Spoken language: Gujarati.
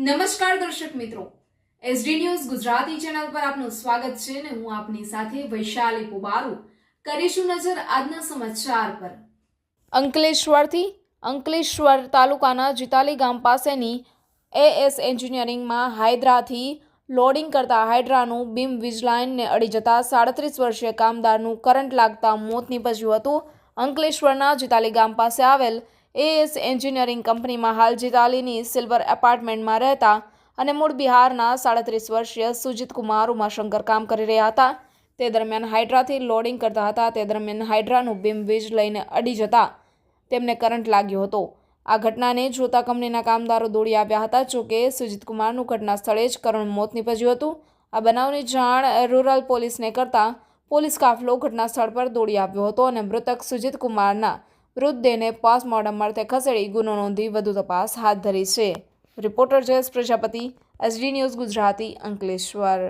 નમસ્કાર દર્શક મિત્રો, એસડી ન્યૂઝ ગુજરાતી ચેનલ પર આપનું સ્વાગત છે અને હું આપની સાથે વૈશાલી પુબારુ કરીશું નજર આજના સમાચાર પર। અંકલેશ્વર તાલુકાના જીતાલી ગામ પાસેની એએસ એન્જિનિયરિંગમાં હાઇડ્રાથી લોડિંગ કરતા હાઇડ્રાનું બીમ વીજ લાઇનને અડી જતા 37 વર્ષીય કામદારનું કરંટ લાગતા મોત નીપજ્યું હતું। અંકલેશ્વરના જીતાલી ગામ પાસે આવેલ એએસ એન્જિનિયરિંગ કંપનીમાં હાલ જીતાલીની સિલ્વર એપાર્ટમેન્ટમાં રહેતા અને મૂળ બિહારના 37 વર્ષીય સુજીત કુમાર ઉમાશંકર કામ કરી રહ્યા હતા। તે દરમિયાન હાઇડ્રાથી લોડિંગ કરતા હતા। તે દરમિયાન હાઇડ્રાનું બીમ વીજ લઈને અડી જતા તેમને કરંટ લાગ્યો હતો। આ ઘટનાને જોતા કંપનીના કામદારો દોડી આવ્યા હતા। જોકે સુજીત કુમારનું ઘટના સ્થળે જ કરુણ મોત નીપજ્યું હતું। આ બનાવની જાણ રૂરલ પોલીસને કરતા પોલીસ કાફલો ઘટના સ્થળ પર દોડી આવ્યો હતો અને મૃતક સુજીત કુમારના મૃતદેહને પોસ્ટમોર્ટમ અર્થે ખસેડી ગુનો નોંધી વધુ તપાસ હાથ ધરી છે। Reporter Jayesh Prajapati, SD news Gujarati, Ankleshwar.